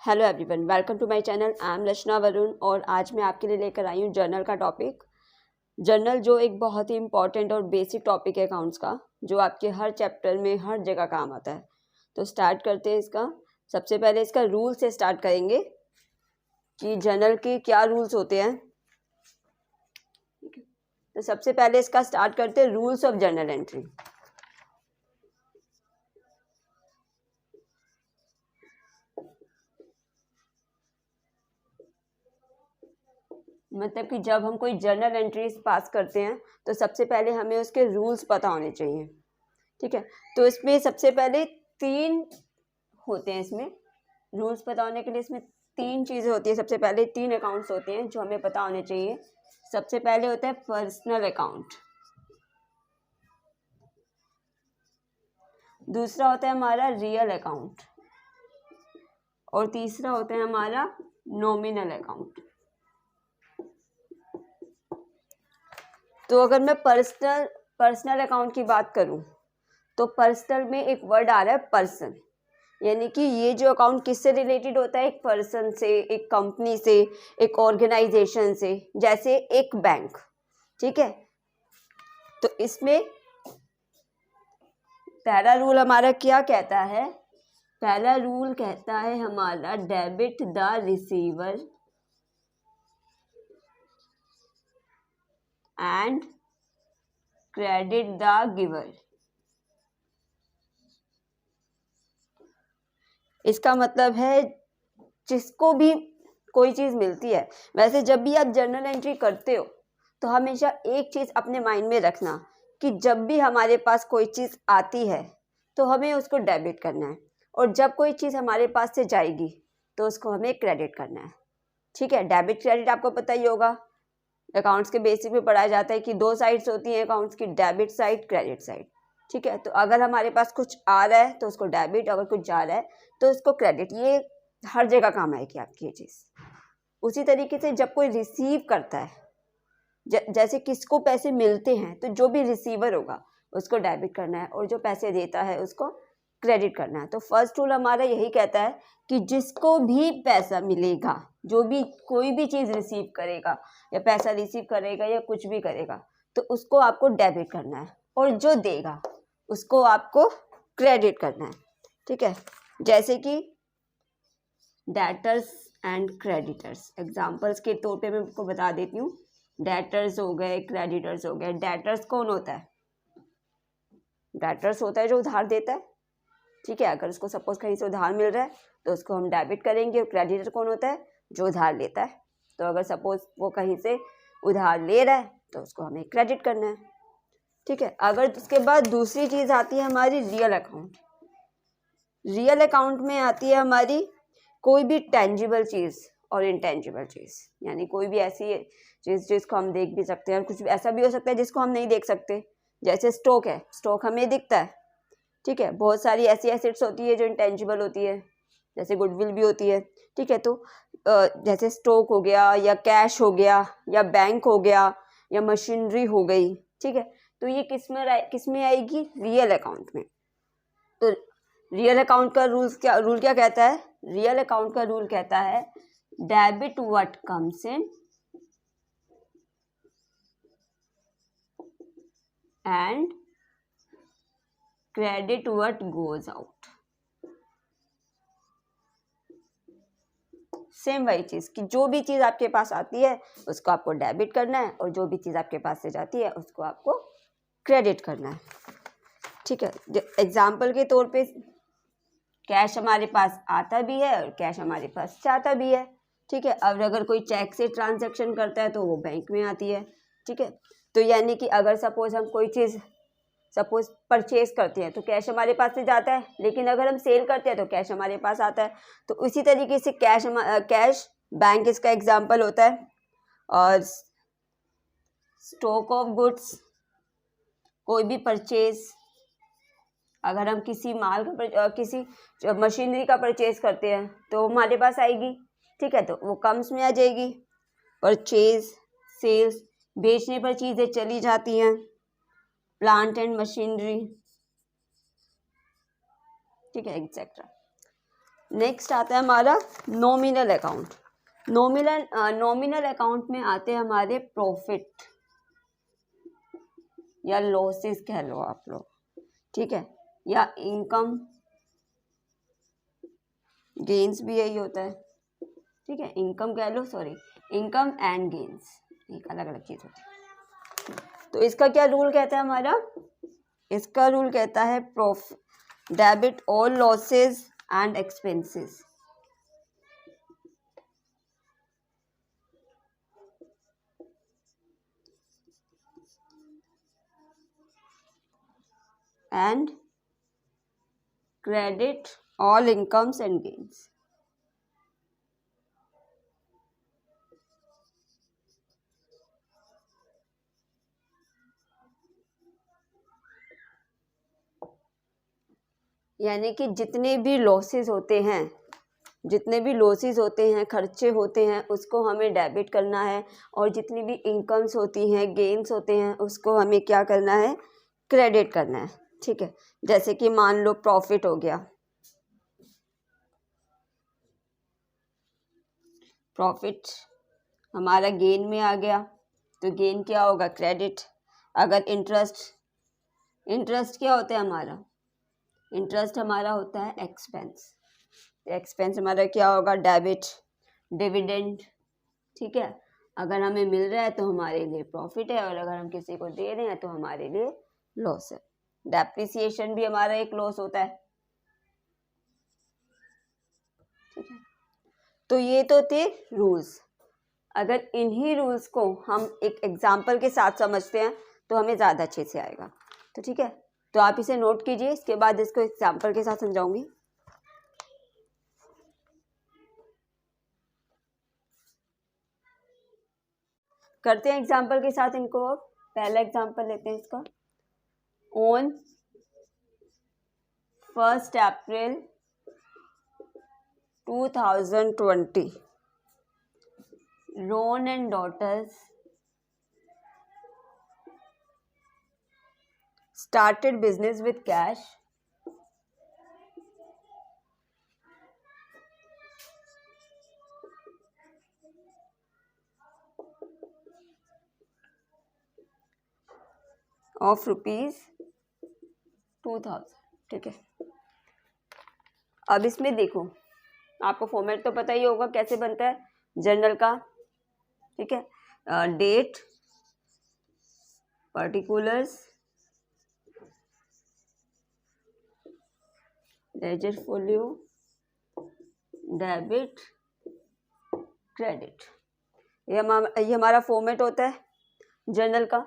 Hello everyone, welcome to my channel. I am Rachna Varun और आज मैं आपके लिए लेकर आई हूँ जर्नल का टॉपिक। जर्नल जो एक बहुत ही इंपॉर्टेंट और बेसिक टॉपिक है अकाउंट्स का, जो आपके हर चैप्टर में हर जगह काम आता है। तो स्टार्ट करते हैं इसका। सबसे पहले इसका रूल से स्टार्ट करेंगे कि जर्नल के क्या रूल्स होते हैं। तो सबसे पहले इसका स्टार्ट करते हैं रूल्स ऑफ जर्नल एंट्री। मतलब कि जब हम कोई जर्नल एंट्रीज पास करते हैं तो सबसे पहले हमें उसके रूल्स पता होने चाहिए। ठीक है, तो इसमें सबसे पहले 3 होते हैं। इसमें रूल्स पता होने के लिए इसमें 3 चीज़ें होती है। सबसे पहले 3 अकाउंट्स होते हैं जो हमें पता होने चाहिए। सबसे पहले होता है पर्सनल अकाउंट, दूसरा होता है हमारा रियल अकाउंट और तीसरा होता है हमारा नॉमिनल अकाउंट। तो अगर मैं पर्सनल अकाउंट की बात करूं तो पर्सनल में एक वर्ड आ रहा है पर्सन, यानी कि ये जो अकाउंट किससे रिलेटेड होता है? एक पर्सन से, एक कंपनी से, एक ऑर्गेनाइजेशन से, जैसे एक बैंक। ठीक है, तो इसमें पहला रूल हमारा क्या कहता है? पहला रूल कहता है हमारा debit the receiver and credit the giver. इसका मतलब है जिसको भी कोई चीज़ मिलती है, वैसे जब भी आप जर्नल एंट्री करते हो तो हमेशा एक चीज़ अपने माइंड में रखना कि जब भी हमारे पास कोई चीज़ आती है तो हमें उसको डेबिट करना है, और जब कोई चीज़ हमारे पास से जाएगी तो उसको हमें क्रेडिट करना है। ठीक है, डेबिट क्रेडिट आपको पता ही होगा, अकाउंट्स के बेसिक में पढ़ाया जाता है कि 2 साइड्स होती हैं अकाउंट्स की, डेबिट साइड, क्रेडिट साइड। ठीक है, तो अगर हमारे पास कुछ आ रहा है तो उसको डेबिट, अगर कुछ जा रहा है तो उसको क्रेडिट। ये हर जगह काम आएगी आपकी ये चीज़। उसी तरीके से जब कोई रिसीव करता है, जैसे किसको पैसे मिलते हैं तो जो भी रिसीवर होगा उसको डेबिट करना है और जो पैसे देता है उसको क्रेडिट करना है। तो फर्स्ट रूल हमारा यही कहता है कि जिसको भी पैसा मिलेगा, जो भी कोई भी चीज़ रिसीव करेगा या पैसा रिसीव करेगा या कुछ भी करेगा, तो उसको आपको डेबिट करना है, और जो देगा उसको आपको क्रेडिट करना है। ठीक है, जैसे कि डेटर्स एंड क्रेडिटर्स, एग्जाम्पल्स के तौर पे मैं आपको बता देती हूँ। डेटर्स हो गए, क्रेडिटर्स हो गए। डेटर्स कौन होता है? डेटर्स होता है जो उधार देता है। ठीक है, अगर उसको सपोज कहीं से उधार मिल रहा है तो उसको हम डेबिट करेंगे। और क्रेडिटर कौन होता है? जो उधार लेता है। तो अगर सपोज वो कहीं से उधार ले रहा है तो उसको हमें क्रेडिट करना है। ठीक है, अगर उसके बाद दूसरी चीज़ आती है हमारी रियल अकाउंट। रियल अकाउंट में आती है हमारी कोई भी टेंजिबल चीज़ और इंटेंजिबल चीज़, यानी कोई भी ऐसी चीज़ जिसको हम देख भी सकते हैं और कुछ ऐसा भी हो सकता है जिसको हम नहीं देख सकते। जैसे स्टॉक है, स्टॉक हमें दिखता है। ठीक है, बहुत सारी ऐसी एसेट्स होती है जो इंटेंजिबल होती है, जैसे गुडविल भी होती है। ठीक है, तो जैसे स्टॉक हो गया या कैश हो गया या बैंक हो गया या मशीनरी हो गई। ठीक है, तो ये किस में आएगी? रियल अकाउंट में। तो रियल अकाउंट का रूल क्या कहता है? रियल अकाउंट का रूल कहता है debit what comes in and credit what goes out. Same वही चीज़ कि जो भी चीज़ आपके पास आती है उसको आपको डेबिट करना है, और जो भी चीज़ आपके पास से जाती है उसको आपको क्रेडिट करना है। ठीक है, एग्जाम्पल के तौर पे कैश हमारे पास आता भी है और कैश हमारे पास जाता भी है। ठीक है, अब अगर कोई चेक से ट्रांजैक्शन करता है तो वो बैंक में आती है। ठीक है, तो यानी कि अगर सपोज हम कोई चीज़ परचेज करते हैं तो कैश हमारे पास से जाता है, लेकिन अगर हम सेल करते हैं तो कैश हमारे पास आता है। तो उसी तरीके से कैश बैंक इसका एग्जाम्पल होता है। और स्टॉक ऑफ गुड्स, कोई भी परचेज, अगर हम किसी माल का किसी मशीनरी का परचेज करते हैं तो हमारे पास आएगी। ठीक है, तो वो कम्स में आ जाएगी। परचेज, सेल्स, बेचने पर चीज़ें चली जाती हैं, प्लांट एंड मशीनरी। ठीक है, एक्सेट्रा। नेक्स्ट आता है हमारा नॉमिनल अकाउंट। नॉमिनल अकाउंट में आते हैं हमारे प्रॉफिट या लॉसेस कह लो आप लोग, ठीक है, या इनकम गेन्स भी यही होता है, ठीक है, इनकम कह लो, सॉरी, इनकम एंड गेन्स एक अलग अलग चीज होती है। तो इसका क्या रूल कहता है हमारा, इसका रूल कहता है profit debit all losses and expenses. And credit all incomes and gains. यानी कि जितने भी लॉसेस होते हैं, जितने भी लॉसेस होते हैं, खर्चे होते हैं, उसको हमें डेबिट करना है, और जितनी भी इनकम्स होती हैं, गेन्स होते हैं, उसको हमें क्या करना है, क्रेडिट करना है, ठीक है। जैसे कि मान लो प्रॉफिट हो गया, प्रॉफिट हमारा गेन में आ गया, तो गेन क्या होगा, क्रेडिट। अगर इंटरेस्ट क्या होता है हमारा, इंटरेस्ट हमारा होता है एक्सपेंस, एक्सपेंस हमारा क्या होगा, डेबिट। डिविडेंड, ठीक है, अगर हमें मिल रहा है तो हमारे लिए प्रॉफिट है, और अगर हम किसी को दे रहे हैं तो हमारे लिए लॉस है। डेप्रिसिएशन भी हमारा एक लॉस होता है, ठीक है। तो ये तो थे रूल्स। अगर इन्हीं रूल्स को हम एक एग्जाम्पल के साथ समझते हैं तो हमें ज़्यादा अच्छे से आएगा। तो ठीक है, तो आप इसे नोट कीजिए, इसके बाद इसको एग्जाम्पल के साथ समझाऊंगी। करते हैं एग्जाम्पल के साथ इनको। अब पहला एग्जाम्पल लेते हैं इसका। On 1 April 2020 Ron and daughters started business with cash of ₹2000, ठीक है। अब इसमें देखो, आपको फॉर्मेट तो पता ही होगा कैसे बनता है जर्नल का, ठीक है। Date, particulars, ledger folio, debit, credit, ये हमारा फॉर्मेट होता है जर्नल का,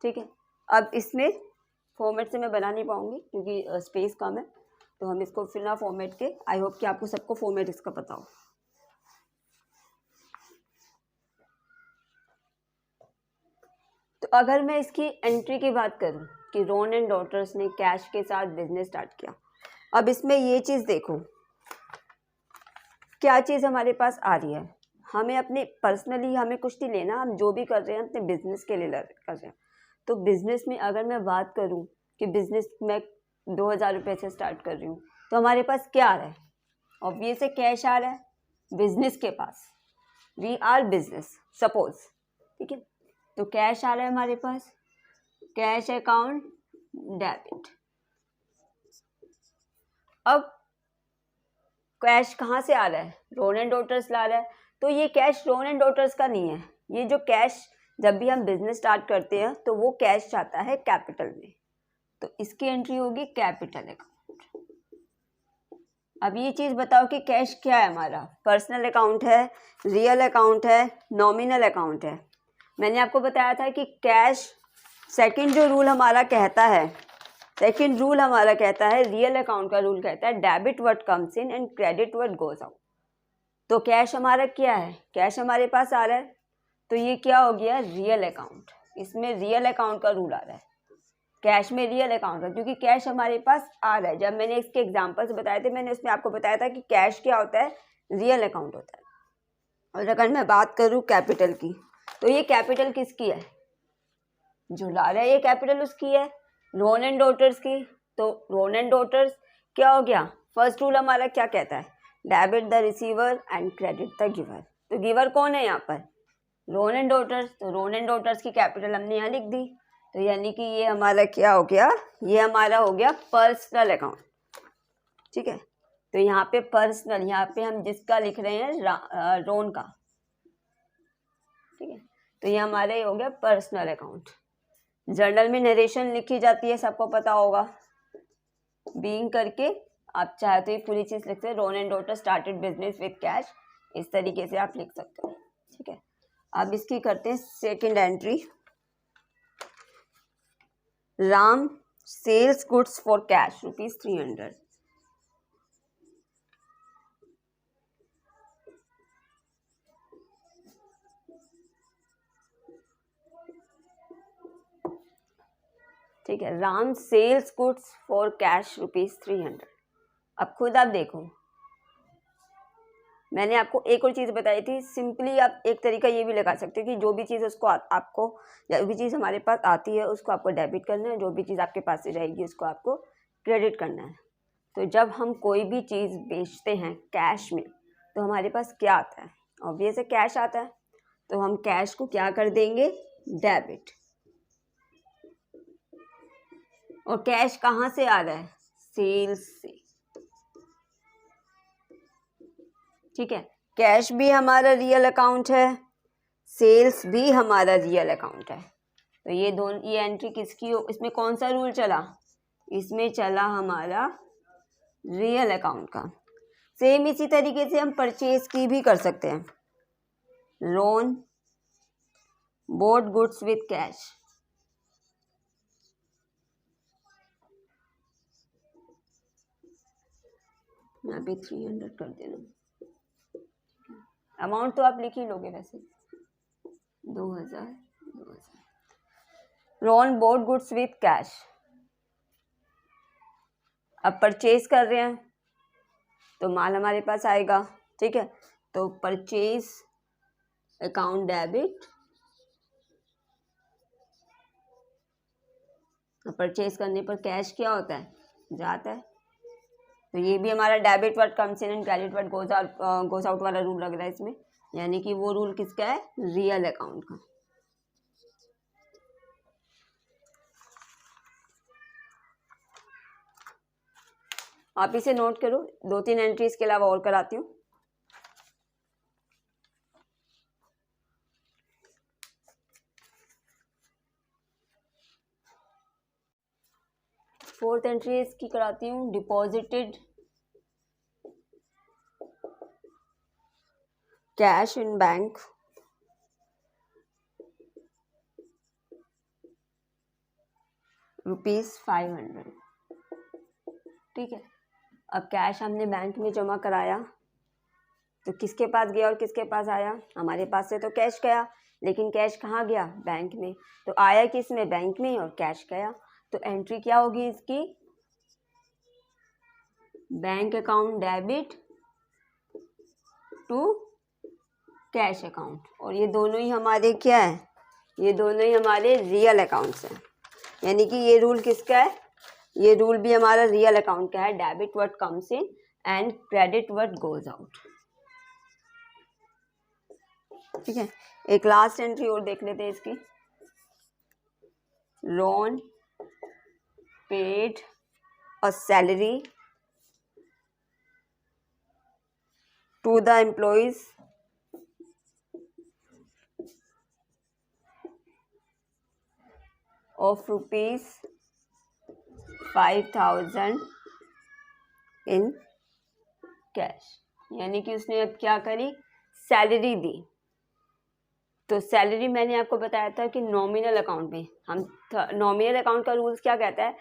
ठीक है। अब इसमें फॉर्मेट से मैं बना नहीं पाऊंगी क्योंकि स्पेस कम है, तो हम इसको फिर ना फॉर्मेट के, आई होप कि आपको सबको फॉर्मेट इसका पता हो। तो अगर मैं इसकी एंट्री की बात करूं कि रोन एंड डॉटर्स ने कैश के साथ बिजनेस स्टार्ट किया, अब इसमें ये चीज़ देखो, क्या चीज़ हमारे पास आ रही है, हमें अपने पर्सनली हमें कुछ नहीं लेना, हम जो भी कर रहे हैं अपने बिजनेस के लिए कर रहे हैं। तो बिजनेस में अगर मैं बात करूं कि बिजनेस में 2000 रुपये से स्टार्ट कर रही हूँ, तो हमारे पास क्या आ रहा है, ऑब्वियस है कैश आ रहा है बिजनेस के पास, वी आर बिजनेस सपोज, ठीक है। तो कैश आ रहा है हमारे पास, कैश अकाउंट डेबिट। अब कैश कहाँ से आ रहा है, रोन एंड डॉटर्स ला रहा है, तो ये कैश रोन एंड डॉटर्स का नहीं है। ये जो कैश जब भी हम बिजनेस स्टार्ट करते हैं तो वो कैश जाता है कैपिटल में, तो इसकी एंट्री होगी कैपिटल अकाउंट। अब ये चीज़ बताओ कि कैश क्या है हमारा, पर्सनल अकाउंट है, रियल अकाउंट है, नॉमिनल अकाउंट है। मैंने आपको बताया था कि कैश, सेकंड जो रूल हमारा कहता है, सेकंड रूल हमारा कहता है, रियल अकाउंट का रूल कहता है debit what comes in and credit what goes out. तो कैश हमारा क्या है, कैश हमारे पास आ रहा है, तो ये क्या हो गया, रियल अकाउंट। इसमें रियल अकाउंट का रूल आ रहा है, कैश में रियल अकाउंट का, क्योंकि कैश हमारे पास आ रहा है। जब मैंने इसके एग्जाम्पल्स बताए थे, मैंने उसमें आपको बताया था कि कैश क्या होता है, रियल अकाउंट होता है। और अगर मैं बात करूँ कैपिटल की, तो ये कैपिटल किसकी है, जो ला रहा है ये कैपिटल उसकी है, रोन एंड डॉटर्स की। तो रोन एंड डॉटर्स क्या हो गया, फर्स्ट रूल हमारा क्या कहता है, debit the receiver and credit the giver. तो गिवर कौन है यहाँ पर? रोन एंड डॉटर्स। तो रोन एंड डॉटर्स की कैपिटल हमने यहाँ लिख दी, तो यानी कि ये हमारा क्या हो गया, ये हमारा हो गया पर्सनल अकाउंट। ठीक है, तो यहाँ पे पर्सनल, यहाँ पे हम जिसका लिख रहे हैं रोन का, ठीक है, तो ये हमारा ये हो गया पर्सनल अकाउंट। जर्नल में नरेशन लिखी जाती है, सबको पता होगा, बीइंग करके आप चाहे तो ये पूरी चीज़ लिख सकते हैं, Ron and daughter started business with cash, इस तरीके से आप लिख सकते हो। ठीक है, अब इसकी करते हैं second entry. Ram sells goods for cash ₹300। ठीक है, Ram sells goods for cash ₹300। अब खुद आप देखो, मैंने आपको एक और चीज़ बताई थी, सिंपली आप एक तरीका ये भी लगा सकते हो कि जो भी चीज़ उसको आपको, जो भी चीज़ हमारे पास आती है उसको आपको डेबिट करना है, जो भी चीज़ आपके पास से जाएगी उसको आपको क्रेडिट करना है। तो जब हम कोई भी चीज़ बेचते हैं कैश में, तो हमारे पास क्या आता है? ऑब्वियस है कैश आता है, तो हम कैश को क्या कर देंगे? डेबिट। और कैश कहाँ से आ रहा है? सेल्स से। ठीक है, कैश भी हमारा रियल अकाउंट है, सेल्स भी हमारा रियल अकाउंट है। तो ये दोनों, ये एंट्री किसकी हो? इसमें कौन सा रूल चला? इसमें चला हमारा रियल अकाउंट का। सेम इसी तरीके से हम परचेज की भी कर सकते हैं। Loan boat goods with cash, यहाँ पे 300 कर देना। अमाउंट तो आप लिख ही लोगे वैसे, 2000। Ron boat goods with cash. अब परचेज कर रहे हैं तो माल हमारे पास आएगा। ठीक है, तो परचेज अकाउंट डेबिट, परचेज करने पर कैश क्या होता है? जाता है। तो ये भी हमारा debit word comes in and credit word goes out वाला रूल लग रहा है इसमें, यानी कि वो रूल किसका है? रियल अकाउंट का। आप इसे नोट करो, 2-3 एंट्री इसके अलावा और कराती हूँ। फोर्थ एंट्री इसकी कराती हूँ, डिपॉजिटेड कैश इन बैंक ₹500। ठीक है, अब कैश हमने बैंक में जमा कराया तो किसके पास गया और किसके पास आया? हमारे पास से तो कैश गया, लेकिन कैश कहाँ गया? बैंक में। तो आया किस में? बैंक में, और कैश गया। तो एंट्री क्या होगी इसकी? Bank account debit to cash account. और ये दोनों ही हमारे क्या है? ये दोनों ही हमारे रियल अकाउंट्स हैं, यानी कि ये रूल किसका है? ये रूल भी हमारा रियल अकाउंट का है। Debit what comes in and credit what goes out. ठीक है, एक लास्ट एंट्री और देख लेते हैं इसकी। Loan paid a salary to the employees of ₹5,000 in cash. यानी कि उसने अब क्या करी? सैलरी दी। तो सैलरी मैंने आपको बताया था कि नॉमिनल अकाउंट में हम, नॉमिनल अकाउंट का रूल्स क्या कहता है?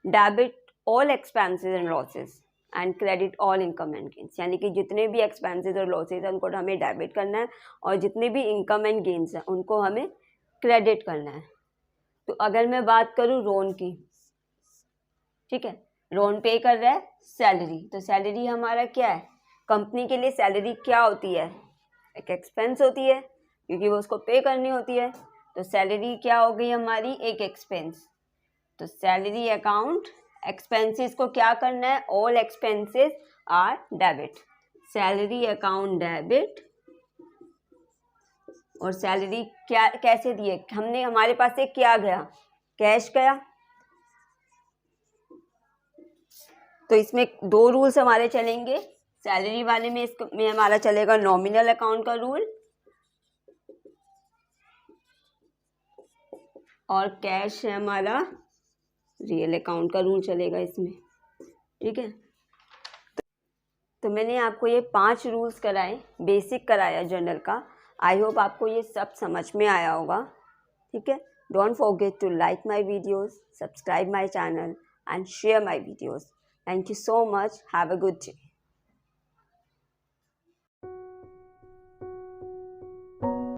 Debit all expenses and losses and credit all income and gains. यानी कि जितने भी एक्सपेंसेस और लॉसेस हैं उनको हमें डेबिट करना है, और जितने भी इनकम एंड गेन्स हैं उनको हमें क्रेडिट करना है। तो अगर मैं बात करूँ रोन की, ठीक है, रोन पे कर रहा है सैलरी, तो सैलरी हमारा क्या है? कंपनी के लिए सैलरी क्या होती है? एक एक्सपेंस होती है, क्योंकि वो उसको पे करनी होती है। तो सैलरी क्या हो गई हमारी? एक एक्सपेंस। तो सैलरी अकाउंट एक्सपेंसेस को क्या करना है? All expenses are debit. Salary account debit, और सैलरी क्या कैसे दिए, हमने हमारे पास से क्या गया, कैश गया। तो इसमें दो रूल्स हमारे चलेंगे। सैलरी वाले में इसमें हमारा चलेगा नॉमिनल अकाउंट का रूल, और कैश है हमारा रियल अकाउंट का रूल चलेगा इसमें। ठीक है, तो मैंने आपको ये 5 रूल्स कराए, बेसिक कराया जर्नल का। आई होप आपको ये सब समझ में आया होगा। ठीक है, don't forget to like my videos, subscribe my channel and share my videos. Thank you so much, have a good day.